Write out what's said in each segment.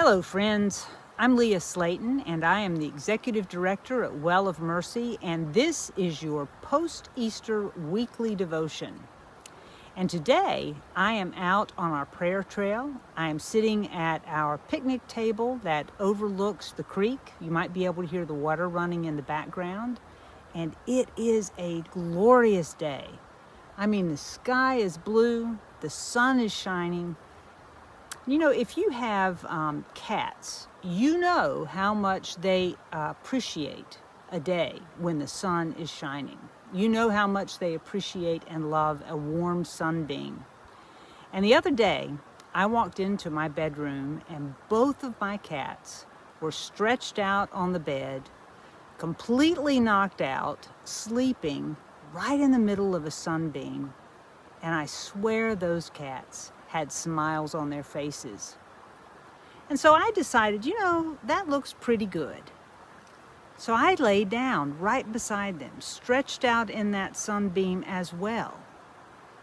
Hello, friends. I'm Leah Slayton, and I am the Executive Director at Well of Mercy, and this is your post-Easter weekly devotion. And today, I am out on our prayer trail. I am sitting at our picnic table that overlooks the creek. You might be able to hear the water running in the background. And it is a glorious day. I mean, the sky is blue, the sun is shining. You know, if you have cats, you know how much they appreciate a day when the sun is shining. You know how much they appreciate and love a warm sunbeam. And the other day, I walked into my bedroom and both of my cats were stretched out on the bed, completely knocked out, sleeping right in the middle of a sunbeam. And I swear those cats had smiles on their faces. And so I decided, that looks pretty good. So I laid down right beside them, stretched out in that sunbeam as well.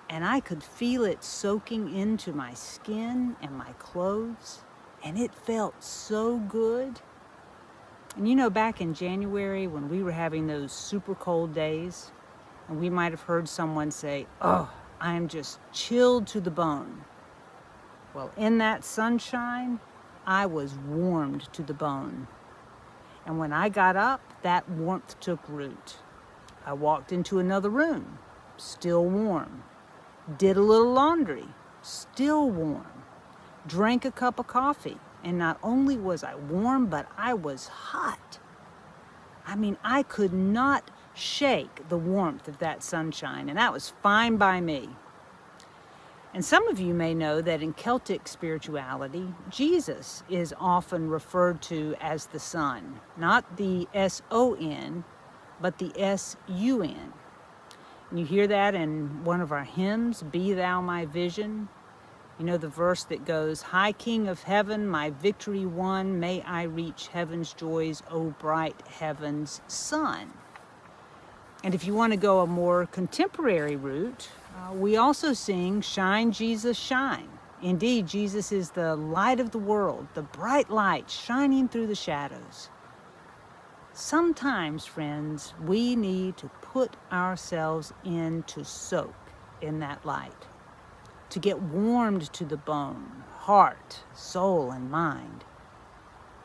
And I could feel it soaking into my skin and my clothes, and it felt so good. And back in January when we were having those super cold days, and we might have heard someone say, "Oh, I am just chilled to the bone." Well, in that sunshine, I was warmed to the bone. And when I got up, that warmth took root. I walked into another room, still warm. Did a little laundry, still warm. Drank a cup of coffee, and not only was I warm, but I was hot. I mean, I could not shake the warmth of that sunshine, and that was fine by me. And some of you may know that in Celtic spirituality, Jesus is often referred to as the sun, not the S-O-N, but the S-U-N. And you hear that in one of our hymns, "Be Thou My Vision." You know the verse that goes, "High King of Heaven, my victory won, may I reach heaven's joys, O bright heaven's sun." And if you want to go a more contemporary route, we also sing, "Shine, Jesus, shine." Indeed, Jesus is the light of the world, the bright light shining through the shadows. Sometimes, friends, we need to put ourselves in to soak in that light, to get warmed to the bone, heart, soul, and mind.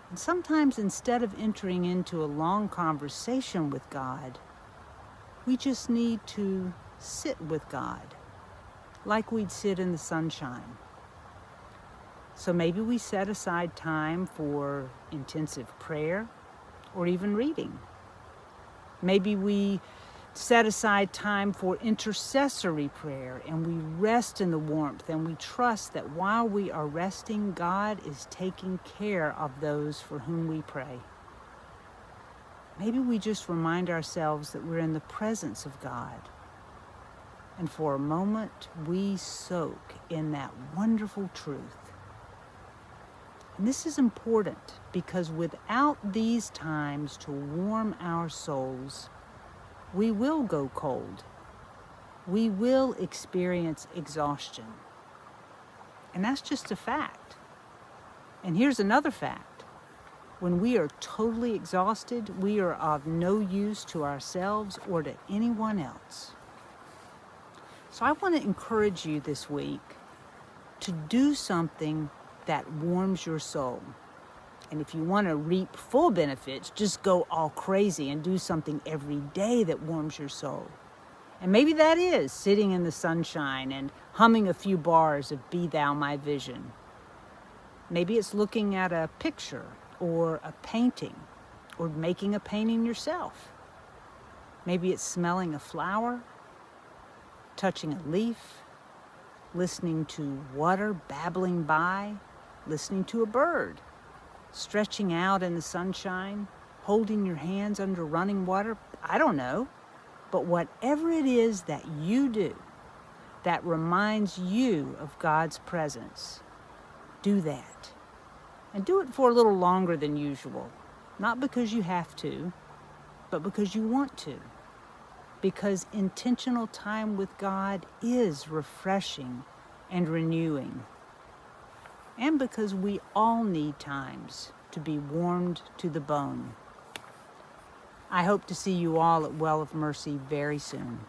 And sometimes instead of entering into a long conversation with God, we just need to sit with God, like we'd sit in the sunshine. So maybe we set aside time for intensive prayer or even reading. Maybe we set aside time for intercessory prayer and we rest in the warmth and we trust that while we are resting, God is taking care of those for whom we pray. Maybe we just remind ourselves that we're in the presence of God. And for a moment, we soak in that wonderful truth. And this is important because without these times to warm our souls, we will go cold. We will experience exhaustion. And that's just a fact. And here's another fact. When we are totally exhausted, we are of no use to ourselves or to anyone else. So I want to encourage you this week to do something that warms your soul. And if you want to reap full benefits, just go all crazy and do something every day that warms your soul. And maybe that is sitting in the sunshine and humming a few bars of "Be Thou My Vision." Maybe it's looking at a picture or a painting, or making a painting yourself. Maybe it's smelling a flower, touching a leaf, listening to water babbling by, listening to a bird, stretching out in the sunshine, holding your hands under running water. I don't know. But whatever it is that you do that reminds you of God's presence, do that. And do it for a little longer than usual. Not because you have to, but because you want to. Because intentional time with God is refreshing and renewing. and because we all need times to be warmed to the bone. I hope to see you all at Well of Mercy very soon.